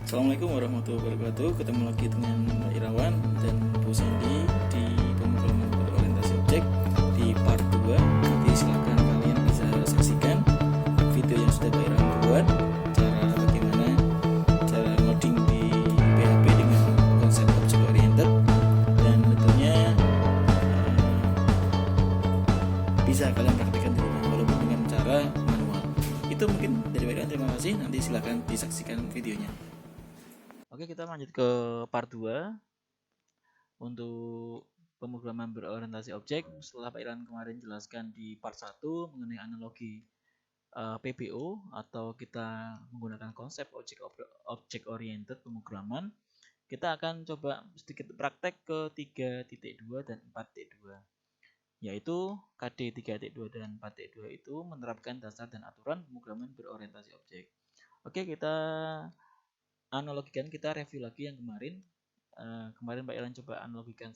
Assalamualaikum warahmatullahi wabarakatuh. Ketemu lagi dengan Mbak Irawan dan Bu Sandy di pemrograman berorientasi objek di part 2. Nanti silakan kalian bisa saksikan video yang sudah Mbak Irawan buat, bagaimana cara ngoding di PHP dengan konsep object oriented, dan tentunya bisa kalian praktikkan di rumah walaupun dengan cara manual. Itu mungkin dari Mbak Irawan. Terima kasih. Nanti silakan disaksikan videonya. Oke, kita lanjut ke part 2 untuk pemrograman berorientasi objek. Setelah Pak Iran kemarin jelaskan di part 1 mengenai analogi PBO atau kita menggunakan konsep object oriented pemrograman, kita akan coba sedikit praktek ke 3.2 dan 4.2, yaitu KD 3.2 dan 4.2 itu menerapkan dasar dan aturan pemrograman berorientasi objek. Oke, kita analogikan, kita review lagi yang kemarin. Kemarin Pak Irawan coba analogikan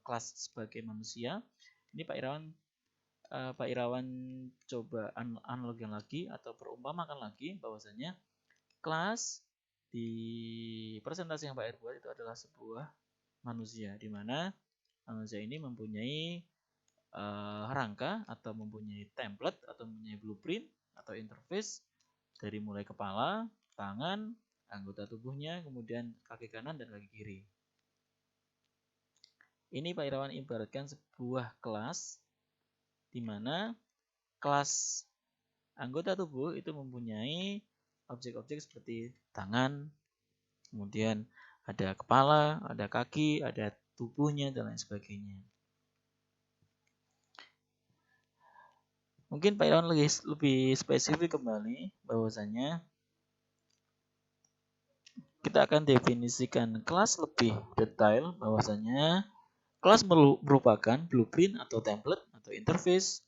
kelas sebagai manusia. Ini Pak Irawan coba analogikan lagi atau perumpamakan lagi bahwasanya kelas di presentasi yang Pak Irawan buat itu adalah sebuah manusia, di mana manusia ini mempunyai rangka atau mempunyai template atau mempunyai blueprint atau interface dari mulai kepala, tangan, anggota tubuhnya, kemudian kaki kanan dan kaki kiri. Ini Pak Irawan ibaratkan sebuah kelas di mana kelas anggota tubuh itu mempunyai objek-objek seperti tangan, kemudian ada kepala, ada kaki, ada tubuhnya dan lain sebagainya. Mungkin Pak Irawan lebih spesifik kembali bahwasanya kita akan definisikan kelas lebih detail bahwasanya kelas merupakan blueprint atau template atau interface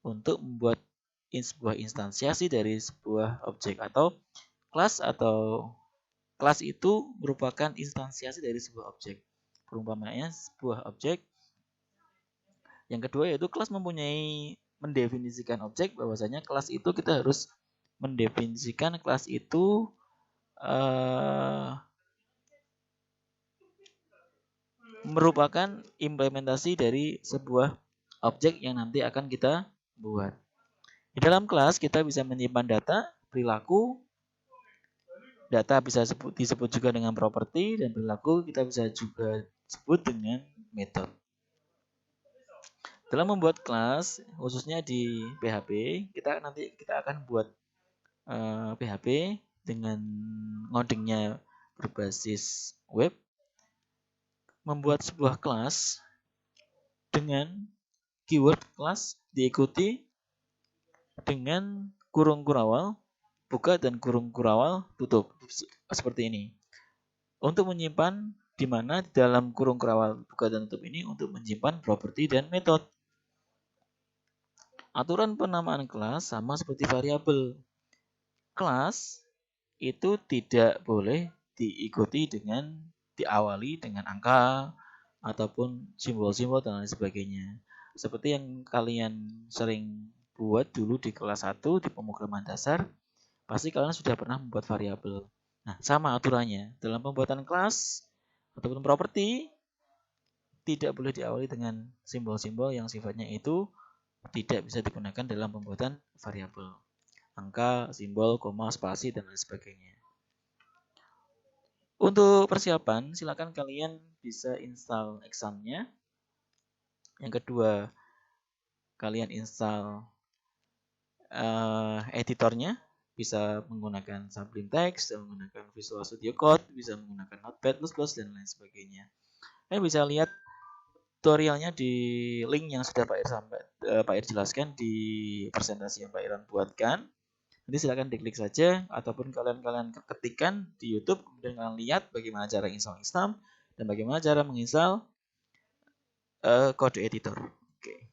untuk membuat sebuah instansiasi dari sebuah objek, atau kelas itu merupakan instansiasi dari sebuah objek. Perumpamaannya sebuah objek. Yang kedua yaitu kelas mendefinisikan objek, bahwasanya kelas itu kita harus mendefinisikan kelas itu merupakan implementasi dari sebuah objek yang nanti akan kita buat. Di dalam kelas kita bisa menyimpan data, perilaku. Data bisa disebut juga dengan properti, dan perilaku kita bisa juga sebut dengan method. Dalam membuat kelas, khususnya di PHP, kita akan buat PHP dengan ngodingnya berbasis web, membuat sebuah kelas dengan keyword kelas diikuti dengan kurung kurawal buka dan kurung kurawal tutup, seperti ini. Untuk menyimpan di mana di dalam kurung kurawal buka dan tutup ini untuk menyimpan properti dan metode. Aturan penamaan kelas sama seperti variabel. Kelas itu tidak boleh diawali dengan angka ataupun simbol-simbol dan lain sebagainya. Seperti yang kalian sering buat dulu di kelas 1 di pemrograman dasar, pasti kalian sudah pernah membuat variabel. Nah, sama aturannya. Dalam pembuatan kelas ataupun properti, tidak boleh diawali dengan simbol-simbol yang sifatnya itu tidak bisa digunakan dalam pembuatan variabel. Angka, simbol, koma, spasi, dan lain sebagainya. Untuk persiapan, silakan kalian bisa install exam-nya. Yang kedua, kalian install editornya. Bisa menggunakan Sublime Text, bisa menggunakan Visual Studio Code, bisa menggunakan Notepad++, dan lain sebagainya. Kalian bisa lihat tutorialnya di link yang sudah Pak Ir jelaskan di presentasi yang Pak Iran buatkan. Nanti silakan diklik saja, ataupun kalian ketikkan di YouTube, kemudian kalian lihat bagaimana cara install exam dan bagaimana cara menginstal kode editor. Oke.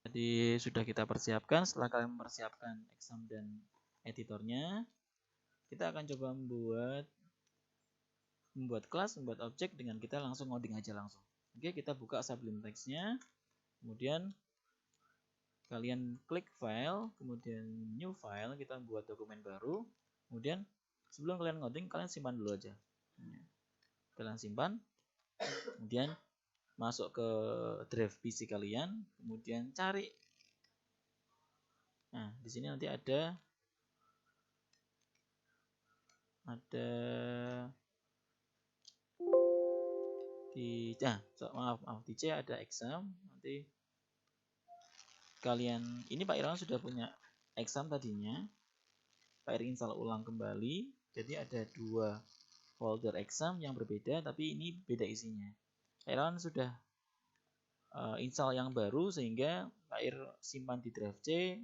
Jadi sudah kita persiapkan. Setelah kalian mempersiapkan exam dan editornya, kita akan coba membuat kelas, membuat objek dengan kita langsung ngoding aja langsung. Oke, kita buka Sublime Text-nya, kemudian kalian klik file, kemudian new file, kita buat dokumen baru, kemudian Sebelum kalian ngoding, kalian simpan dulu aja. Kalian simpan, kemudian masuk ke drive PC kalian, kemudian cari. Nah, di sini nanti ada di maaf di C ada exam. Nanti kalian ini Pak Irawan sudah punya exam tadinya. Pak Irawan install ulang kembali. Jadi ada 2 folder exam yang berbeda, tapi ini beda isinya. Pak Irawan sudah install yang baru sehingga Pak Ir simpan di drive C,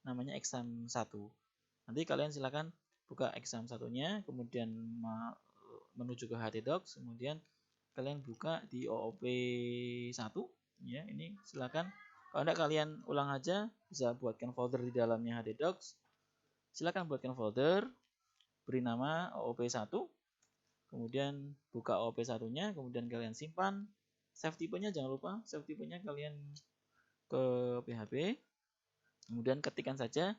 namanya exam 1. Nanti kalian silakan buka exam satunya, kemudian menuju ke htdocs, kemudian kalian buka di OOP 1 ya. Ini silakan, kalau enggak kalian ulang aja, bisa buatkan folder di dalamnya htdocs. Silakan buatkan folder, beri nama OOP 1, kemudian buka OOP 1-nya, kemudian kalian simpan. Save tipenya jangan lupa, save tipenya kalian ke PHP, kemudian ketikkan saja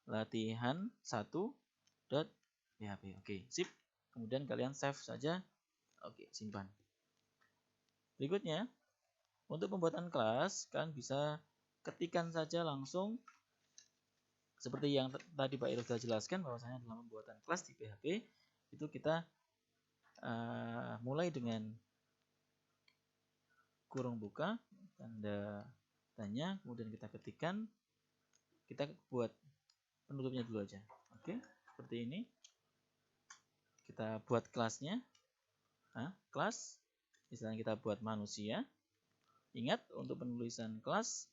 latihan 1.php. Oke, sip. Kemudian kalian save saja. Oke, simpan. Berikutnya, untuk pembuatan kelas, kalian bisa ketikkan saja langsung seperti yang tadi Pak Iro sudah jelaskan, bahwasanya dalam pembuatan kelas di PHP itu kita mulai dengan kurung buka, tanda tanya, kemudian kita ketikkan, kita buat penutupnya dulu aja. Oke, seperti ini. Kita buat kelasnya. Kelas, misalnya kita buat manusia. Ingat, untuk penulisan kelas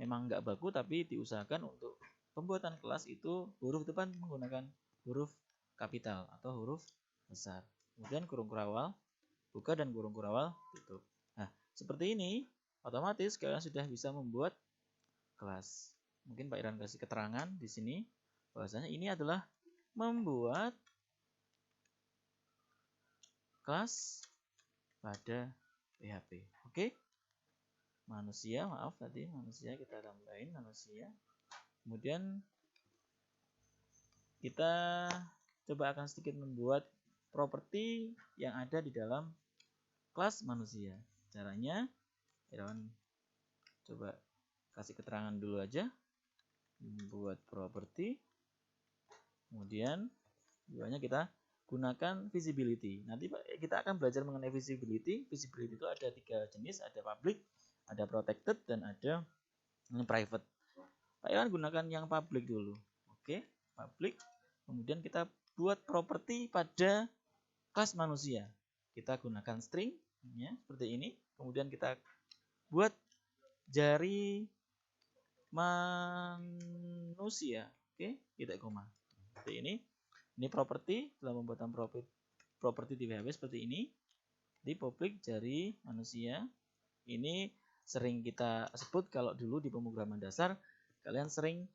memang nggak baku, tapi diusahakan untuk pembuatan kelas itu huruf depan menggunakan huruf kapital atau huruf besar. Kemudian kurung kurawal buka dan kurung kurawal tutup. Nah, seperti ini otomatis kalian sudah bisa membuat kelas. Mungkin Pak Iran kasih keterangan di sini bahwasanya ini adalah membuat kelas pada PHP. Oke? Manusia, maaf tadi manusia kita tambahin manusia. Kemudian kita coba akan sedikit membuat properti yang ada di dalam kelas manusia. Caranya, Irawan coba kasih keterangan dulu aja. Membuat properti. Kemudian duanya kita gunakan visibility. Nanti kita akan belajar mengenai visibility. Visibility itu ada 3 jenis, ada public, ada protected, dan ada private. Pak Iwan gunakan yang public dulu. Oke, public. Kemudian kita buat properti pada kelas manusia. Kita gunakan string ya, seperti ini. Kemudian kita buat jari manusia. Oke, tidak koma. Seperti ini. Ini properti dalam pembuatan properti di PHP seperti ini. Di public jari manusia. Ini sering kita sebut kalau dulu di pemrograman dasar kalian sering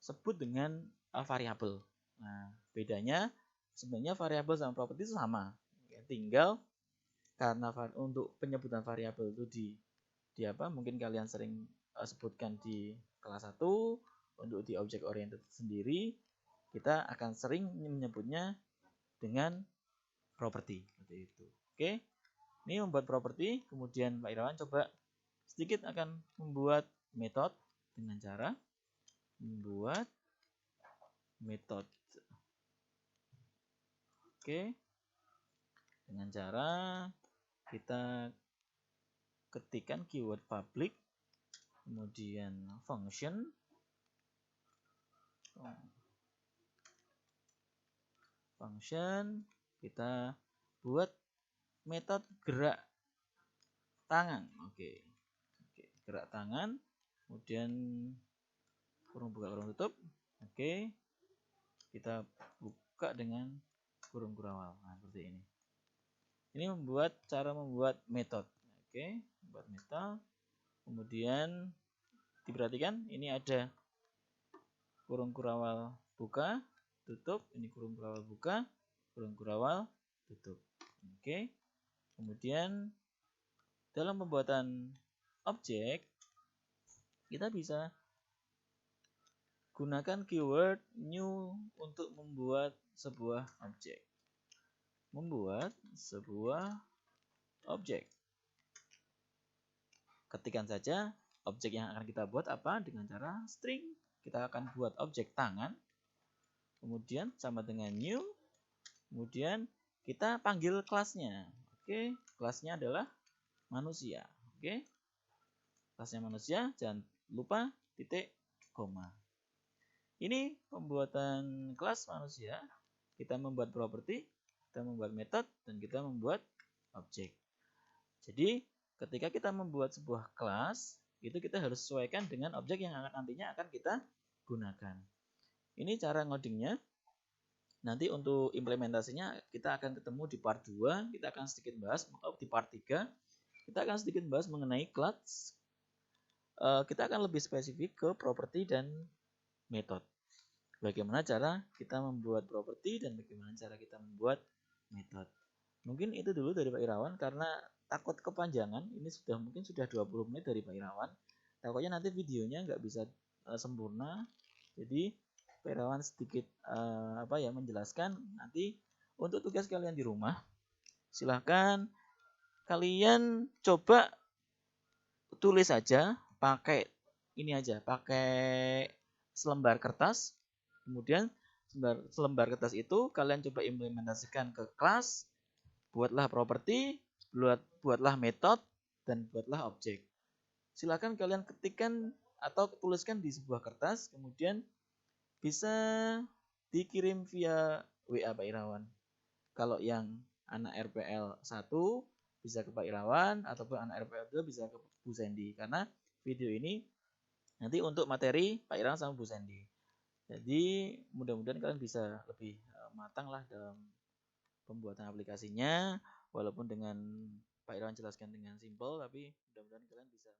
sebut dengan variabel. Nah, bedanya sebenarnya variabel sama properti itu sama. Tinggal karena untuk penyebutan variabel itu di apa? Mungkin kalian sering sebutkan di kelas 1, untuk di object oriented sendiri kita akan sering menyebutnya dengan properti seperti itu. Oke. Ini membuat properti, kemudian Pak Irawan coba sedikit akan membuat metode dengan cara membuat metode. Oke. Dengan cara kita ketikkan keyword public, kemudian function, kita buat metode gerak tangan. Oke, gerak tangan, kemudian kurung buka kurung tutup. Oke, kita buka dengan kurung kurawal. Nah, seperti ini. Ini cara membuat metode. Oke, membuat metode. Kemudian diperhatikan ini ada kurung kurawal buka, tutup. Ini kurung kurawal buka, kurung kurawal tutup. Oke. Kemudian dalam pembuatan objek kita bisa Gunakan keyword new untuk membuat sebuah objek. Membuat sebuah objek. Ketikkan saja objek yang akan kita buat apa dengan cara string. Kita akan buat objek tangan. Kemudian sama dengan new. Kemudian kita panggil kelasnya. Oke, kelasnya adalah manusia. Oke. Kelasnya manusia, jangan lupa titik koma. Ini pembuatan kelas manusia. Kita membuat properti, kita membuat metode, dan kita membuat objek. Jadi, ketika kita membuat sebuah kelas, itu kita harus sesuaikan dengan objek yang nantinya akan kita gunakan. Ini cara ngodingnya. Nanti untuk implementasinya kita akan ketemu di part 2, kita akan sedikit bahas di part 3. Kita akan sedikit bahas mengenai class. Kita akan lebih spesifik ke properti dan metode. Bagaimana cara kita membuat properti dan bagaimana cara kita membuat metode. Mungkin itu dulu dari Pak Irawan karena takut kepanjangan. Ini mungkin sudah 20 menit dari Pak Irawan. Takutnya nanti videonya nggak bisa sempurna. Jadi Pak Irawan sedikit menjelaskan. Nanti untuk tugas kalian di rumah, silahkan kalian coba tulis saja pakai selembar kertas. Kemudian selembar kertas itu kalian coba implementasikan ke kelas, buatlah properti, buatlah metode, dan buatlah objek. Silakan kalian ketikkan atau tuliskan di sebuah kertas, kemudian bisa dikirim via WA Pak Irawan. Kalau yang anak RPL 1 bisa ke Pak Irawan, ataupun anak RPL 2 bisa ke Bu Sandy. Karena video ini nanti untuk materi Pak Irawan sama Bu Sandy. Jadi mudah-mudahan kalian bisa lebih matang lah dalam pembuatan aplikasinya, walaupun dengan Pak Irawan jelaskan dengan simpel, tapi mudah-mudahan kalian bisa